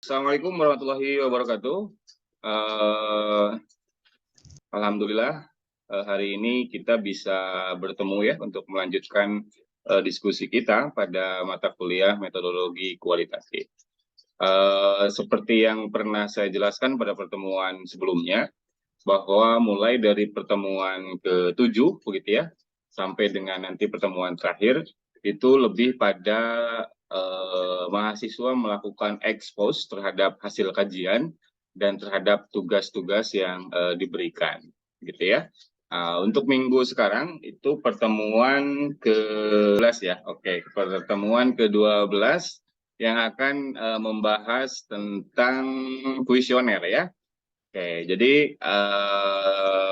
Assalamualaikum warahmatullahi wabarakatuh. Eh, Alhamdulillah hari ini kita bisa bertemu ya untuk melanjutkan diskusi kita pada mata kuliah metodologi kualitatif. Seperti yang pernah saya jelaskan pada pertemuan sebelumnya, bahwa mulai dari pertemuan ke-7 begitu ya, sampai dengan nanti pertemuan terakhir, itu lebih pada mahasiswa melakukan ekspos terhadap hasil kajian dan terhadap tugas-tugas yang diberikan, gitu ya. Untuk minggu sekarang itu pertemuan ke-12 ya, oke, pertemuan ke-12 yang akan membahas tentang kuesioner ya. Oke, jadi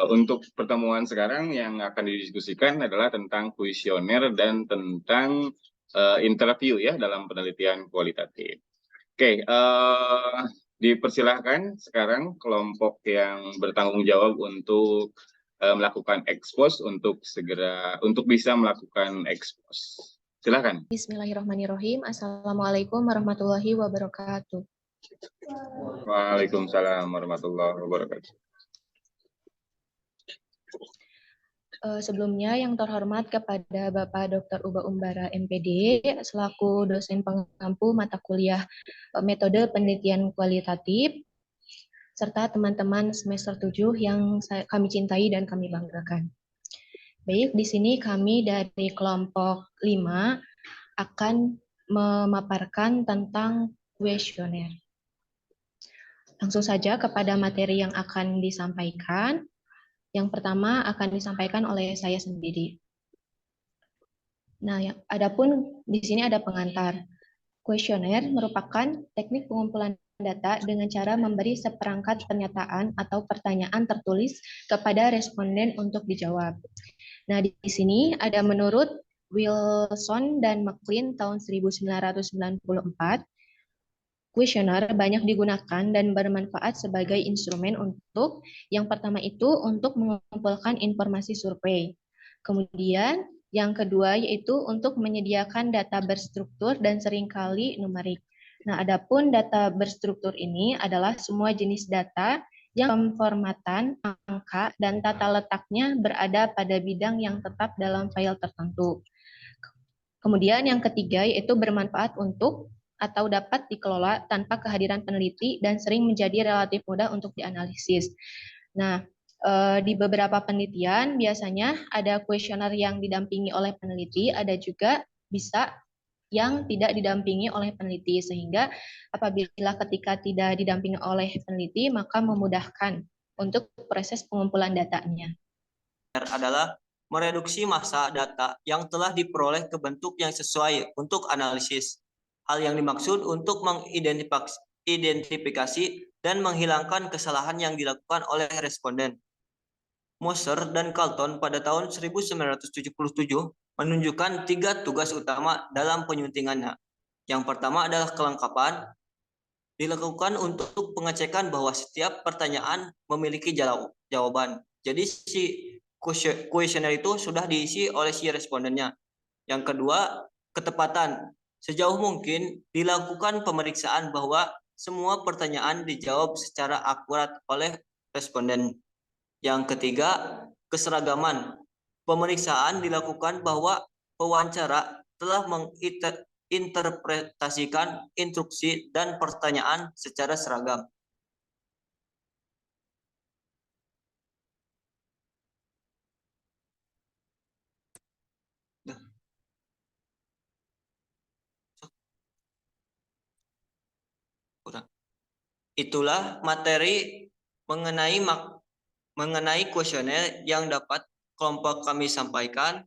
untuk pertemuan sekarang yang akan didiskusikan adalah tentang kuesioner dan tentang interview ya dalam penelitian kualitatif. Oke, dipersilahkan sekarang kelompok yang bertanggung jawab untuk melakukan ekspos untuk bisa melakukan ekspos. Silakan. Bismillahirrahmanirrahim. Assalamualaikum warahmatullahi wabarakatuh. Waalaikumsalam warahmatullahi wabarakatuh. Sebelumnya yang terhormat kepada Bapak Dr. Uba Umbara MPD selaku dosen pengampu mata kuliah metode penelitian kualitatif serta teman-teman semester 7 yang kami cintai dan kami banggakan. Baik, di sini kami dari kelompok 5 akan memaparkan tentang kuesioner. Langsung saja kepada materi yang akan disampaikan. Yang pertama akan disampaikan oleh saya sendiri. Nah, adapun di sini ada pengantar. Kuesioner merupakan teknik pengumpulan data dengan cara memberi seperangkat pernyataan atau pertanyaan tertulis kepada responden untuk dijawab. Nah, di sini ada menurut Wilson dan McLean tahun 1994, kuesioner banyak digunakan dan bermanfaat sebagai instrumen untuk yang pertama itu untuk mengumpulkan informasi survei. Kemudian yang kedua yaitu untuk menyediakan data berstruktur dan seringkali numerik. Nah, adapun data berstruktur ini adalah semua jenis data yang pemformatan, angka, dan tata letaknya berada pada bidang yang tetap dalam file tertentu. Kemudian yang ketiga yaitu bermanfaat untuk atau dapat dikelola tanpa kehadiran peneliti dan sering menjadi relatif mudah untuk dianalisis. Nah, di beberapa penelitian biasanya ada kuesioner yang didampingi oleh peneliti, ada juga bisa yang tidak didampingi oleh peneliti, sehingga apabila ketika tidak didampingi oleh peneliti maka memudahkan untuk proses pengumpulan datanya. Adalah mereduksi massa data yang telah diperoleh ke bentuk yang sesuai untuk analisis. Hal yang dimaksud untuk mengidentifikasi dan menghilangkan kesalahan yang dilakukan oleh responden. Moser dan Carlton pada tahun 1977 menunjukkan 3 tugas utama dalam penyuntingannya. Yang pertama adalah kelengkapan, dilakukan untuk pengecekan bahwa setiap pertanyaan memiliki jawaban. Jadi si kuesioner itu sudah diisi oleh si respondennya. Yang kedua, ketepatan. Sejauh mungkin dilakukan pemeriksaan bahwa semua pertanyaan dijawab secara akurat oleh responden. Yang ketiga, keseragaman. Pemeriksaan dilakukan bahwa pewawancara telah menginterpretasikan instruksi dan pertanyaan secara seragam. Itulah materi mengenai kuesioner yang dapat kelompok kami sampaikan.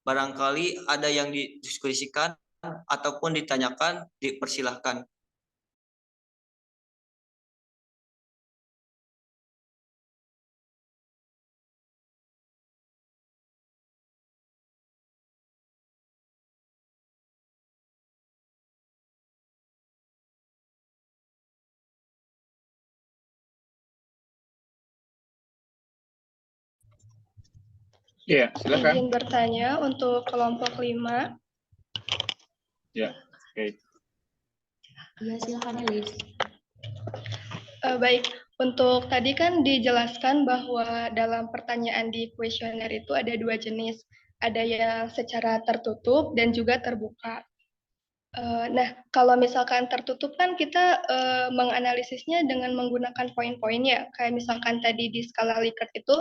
Barangkali ada yang didiskusikan ataupun ditanyakan, dipersilahkan. Ya, silakan. Izin bertanya untuk kelompok 5. Ya, oke. Ya, silakan Elis. Baik, untuk tadi kan dijelaskan bahwa dalam pertanyaan di kuesioner itu ada dua jenis, ada yang secara tertutup dan juga terbuka. Nah, kalau misalkan tertutup kan kita menganalisisnya dengan menggunakan poin-poinnya, kayak misalkan tadi di skala Likert itu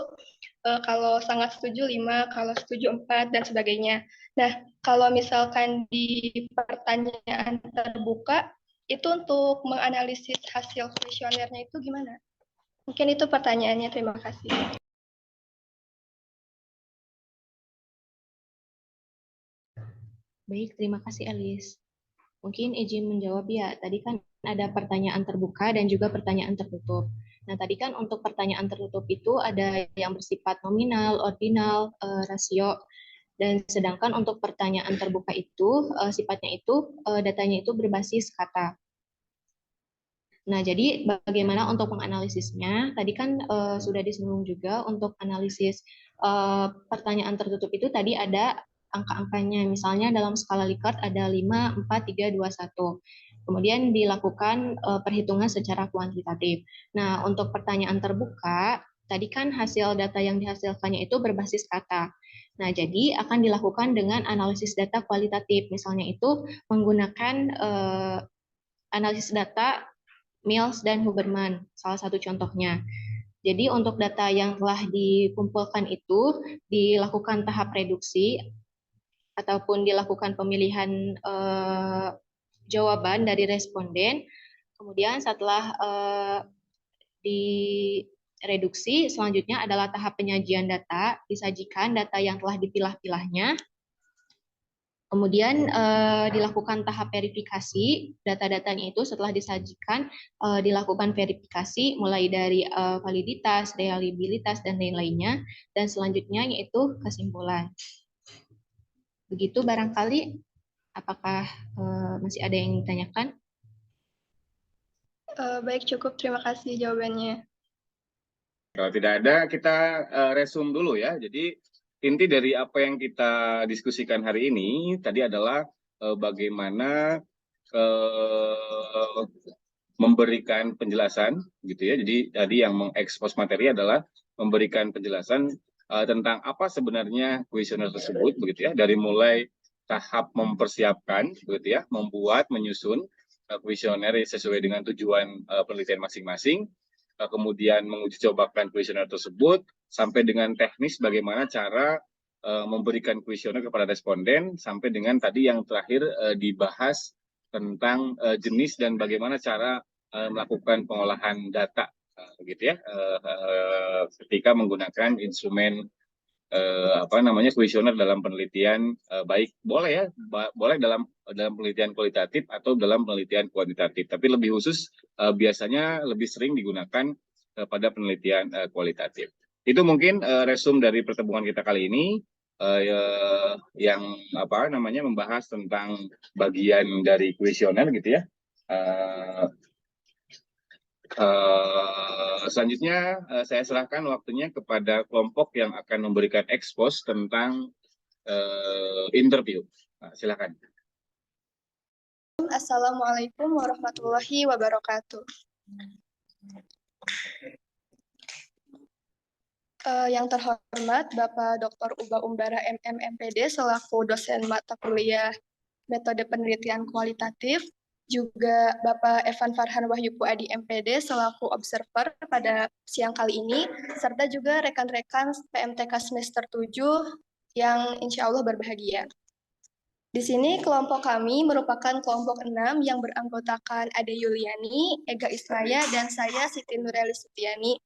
kalau sangat setuju 5, kalau setuju 4, dan sebagainya. Nah, kalau misalkan di pertanyaan terbuka, itu untuk menganalisis hasil kuesionernya itu gimana? Mungkin itu pertanyaannya, terima kasih. Baik, terima kasih Elis. Mungkin izin menjawab ya, tadi kan ada pertanyaan terbuka dan juga pertanyaan tertutup. Nah, tadi kan untuk pertanyaan tertutup itu ada yang bersifat nominal, ordinal, rasio, dan sedangkan untuk pertanyaan terbuka itu sifatnya itu datanya itu berbasis kata. Nah, jadi bagaimana untuk menganalisisnya? Tadi kan sudah disinggung juga untuk analisis pertanyaan tertutup itu tadi ada angka-angkanya. Misalnya dalam skala Likert ada 5, 4, 3, 2, 1. Kemudian dilakukan perhitungan secara kuantitatif. Nah, untuk pertanyaan terbuka, tadi kan hasil data yang dihasilkannya itu berbasis kata. Nah, jadi akan dilakukan dengan analisis data kualitatif. Misalnya itu menggunakan analisis data Mills dan Huberman, salah satu contohnya. Jadi untuk data yang telah dikumpulkan itu dilakukan tahap reduksi ataupun dilakukan pemilihan jawaban dari responden. Kemudian setelah direduksi, selanjutnya adalah tahap penyajian data, disajikan data yang telah dipilah-pilahnya. Kemudian dilakukan tahap verifikasi, data-datanya itu setelah disajikan dilakukan verifikasi mulai dari validitas, reliabilitas, dan lain-lainnya, dan selanjutnya yaitu kesimpulan. Begitu barangkali, apakah masih ada yang ditanyakan? Baik, cukup. Terima kasih jawabannya. Kalau tidak ada, kita resume dulu ya. Jadi inti dari apa yang kita diskusikan hari ini tadi adalah bagaimana memberikan penjelasan, gitu ya. Jadi tadi yang mengekspos materi adalah memberikan penjelasan tentang apa sebenarnya kuesioner tersebut, begitu ya. Dari mulai tahap mempersiapkan, begitu ya, membuat, menyusun kuesioner sesuai dengan tujuan penelitian masing-masing. Kemudian menguji cobakan kuesioner tersebut sampai dengan teknis bagaimana cara memberikan kuesioner kepada responden sampai dengan tadi yang terakhir dibahas tentang jenis dan bagaimana cara melakukan pengolahan data gitu ya ketika menggunakan instrumen kuesioner dalam penelitian baik boleh ya boleh dalam penelitian kualitatif atau dalam penelitian kuantitatif, tapi lebih khusus biasanya lebih sering digunakan pada penelitian kualitatif. Itu mungkin resume dari pertemuan kita kali ini yang membahas tentang bagian dari kuesioner gitu ya. Selanjutnya saya serahkan waktunya kepada kelompok yang akan memberikan ekspos tentang interview. Silakan. Assalamualaikum warahmatullahi wabarakatuh. Yang terhormat Bapak Dr. Uba Umbara MM MPD selaku dosen mata kuliah metode penelitian kualitatif, juga Bapak Evan Farhan Wahyu Puadi MPD selaku observer pada siang kali ini, serta juga rekan-rekan PMTK semester 7 yang insya Allah berbahagia. Di sini kelompok kami merupakan kelompok 6 yang beranggotakan Ade Yuliani, Ega Ismaya, dan saya Siti Nureli Sutiani.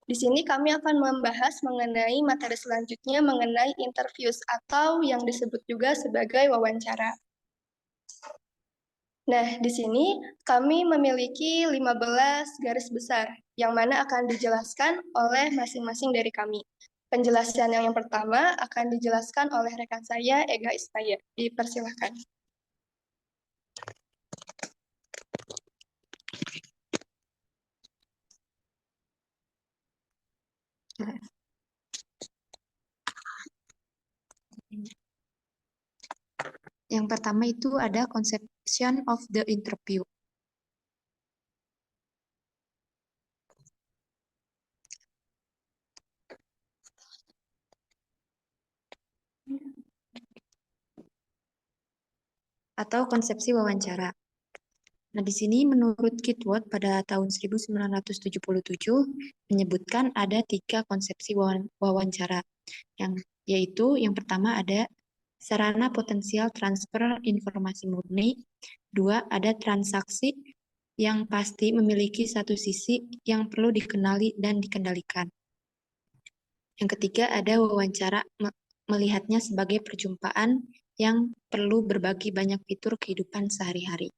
Di sini kami akan membahas mengenai materi selanjutnya mengenai interviews atau yang disebut juga sebagai wawancara. Nah, di sini kami memiliki 15 garis besar yang mana akan dijelaskan oleh masing-masing dari kami. Penjelasan yang pertama akan dijelaskan oleh rekan saya, Ega Ismaya. Dipersilahkan. Yang pertama itu ada conception of the interview. atau konsepsi wawancara. Nah, di sini menurut Kitwood pada tahun 1977 menyebutkan ada 3 konsepsi wawancara, yaitu yang pertama ada sarana potensial transfer informasi murni, 2 ada transaksi yang pasti memiliki satu sisi yang perlu dikenali dan dikendalikan. Yang ketiga ada wawancara melihatnya sebagai perjumpaan yang perlu berbagi banyak fitur kehidupan sehari-hari.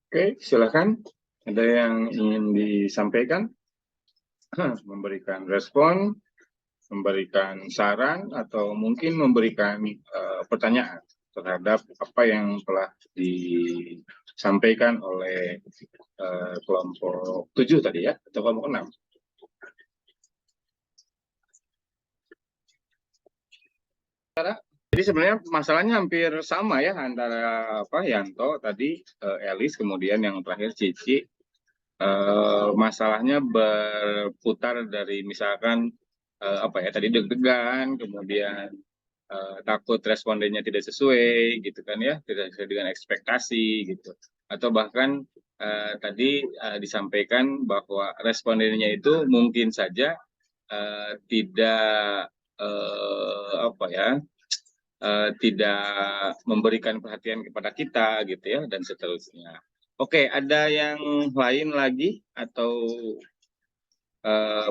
Oke, silakan. Ada yang ingin disampaikan? Memberikan respon, memberikan saran, atau mungkin memberikan pertanyaan terhadap apa yang telah disampaikan oleh kelompok 7 tadi ya, atau kelompok 6. Jadi sebenarnya masalahnya hampir sama ya antara Yanto tadi, Elis, kemudian yang terakhir Cici. Masalahnya berputar dari misalkan tadi deg-degan, kemudian takut respondennya tidak sesuai gitu kan ya, tidak sesuai dengan ekspektasi gitu, atau bahkan tadi disampaikan bahwa respondennya itu mungkin saja tidak tidak memberikan perhatian kepada kita gitu ya, dan seterusnya. Oke, ada yang lain lagi atau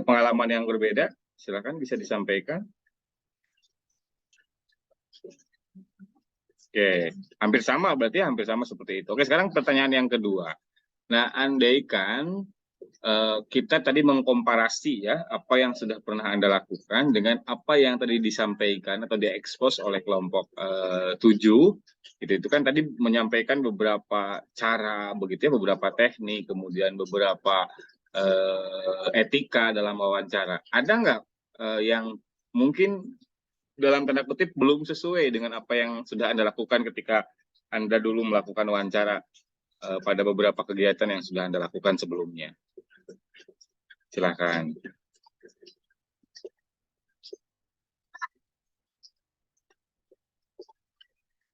pengalaman yang berbeda? Silakan bisa disampaikan. Oke, hampir sama berarti, hampir sama seperti itu. Oke, sekarang pertanyaan yang kedua. Nah, andaikan kita tadi mengkomparasi ya apa yang sudah pernah Anda lakukan dengan apa yang tadi disampaikan atau diekspos oleh kelompok 7 gitu. Itu kan tadi menyampaikan beberapa cara begitu ya, beberapa teknik, kemudian beberapa etika dalam wawancara. Ada nggak yang mungkin dalam tanda kutip belum sesuai dengan apa yang sudah Anda lakukan ketika Anda dulu melakukan wawancara pada beberapa kegiatan yang sudah Anda lakukan sebelumnya? Silakan.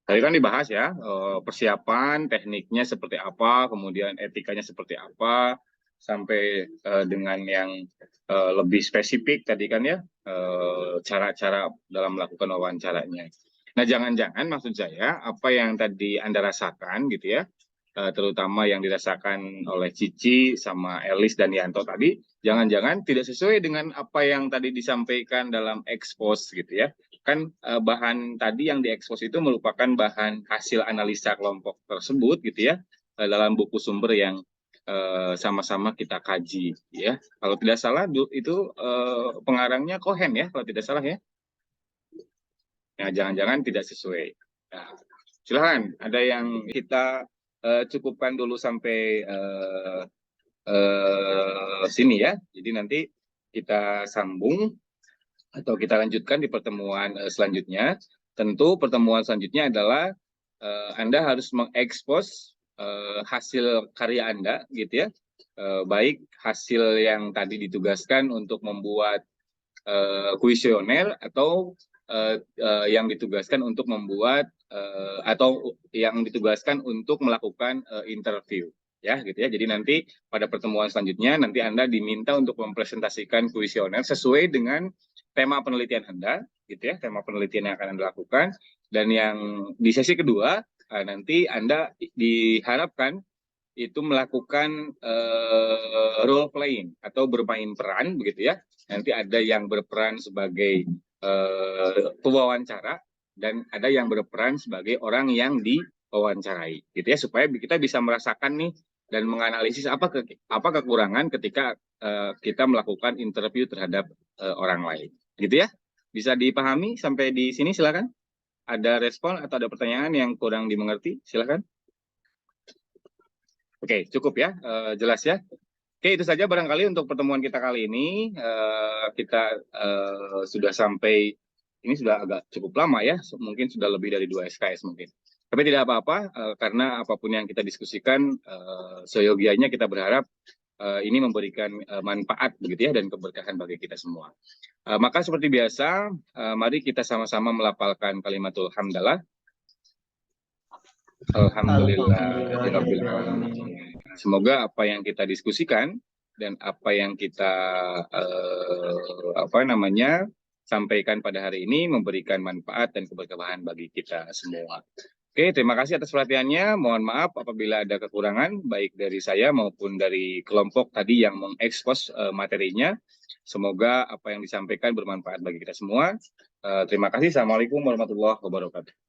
Tadi kan dibahas ya, persiapan, tekniknya seperti apa, kemudian etikanya seperti apa, sampai dengan yang lebih spesifik tadi kan ya, cara-cara dalam melakukan wawancaranya. Nah, jangan-jangan maksud saya apa yang tadi Anda rasakan gitu ya, terutama yang dirasakan oleh Cici sama Elis dan Yanto tadi, jangan-jangan tidak sesuai dengan apa yang tadi disampaikan dalam ekspos gitu ya. Kan bahan tadi yang diekspos itu merupakan bahan hasil analisa kelompok tersebut gitu ya, dalam buku sumber yang sama-sama kita kaji ya. Kalau tidak salah itu pengarangnya Cohen ya, kalau tidak salah ya. Nah, jangan-jangan tidak sesuai. Nah, silakan, ada yang kita cukupkan dulu sampai sini ya. Jadi nanti kita sambung atau kita lanjutkan di pertemuan selanjutnya. Tentu pertemuan selanjutnya adalah Anda harus mengekspos hasil karya Anda gitu ya. Baik hasil yang tadi ditugaskan untuk membuat kuesioner atau yang ditugaskan untuk membuat atau yang ditugaskan untuk melakukan interview ya gitu ya. Jadi nanti pada pertemuan selanjutnya nanti Anda diminta untuk mempresentasikan kuesioner sesuai dengan tema penelitian Anda gitu ya, tema penelitian yang akan Anda lakukan. Dan yang di sesi kedua nanti Anda diharapkan itu melakukan role playing atau bermain peran begitu ya. Nanti ada yang berperan sebagai pewawancara dan ada yang berperan sebagai orang yang diwawancarai gitu ya, supaya kita bisa merasakan nih dan menganalisis apa kekurangan ketika kita melakukan interview terhadap orang lain gitu ya. Bisa dipahami sampai di sini? Silakan. Ada respon atau ada pertanyaan yang kurang dimengerti? Silakan. Oke, cukup ya, jelas ya. Oke, itu saja barangkali untuk pertemuan kita kali ini. Kita sudah sampai, ini sudah agak cukup lama ya, mungkin sudah lebih dari 2 SKS mungkin. Tapi tidak apa-apa, karena apapun yang kita diskusikan, seyogianya kita berharap ini memberikan manfaat begitu ya dan keberkahan bagi kita semua. Maka seperti biasa, mari kita sama-sama melafalkan kalimatul hamdalah. Alhamdulillahirabbil alamin. Semoga apa yang kita diskusikan dan apa yang kita sampaikan pada hari ini memberikan manfaat dan keberkahan bagi kita semua. Oke, terima kasih atas perhatiannya. Mohon maaf apabila ada kekurangan baik dari saya maupun dari kelompok tadi yang mengekspos materinya. Semoga apa yang disampaikan bermanfaat bagi kita semua. Terima kasih. Assalamualaikum warahmatullahi wabarakatuh.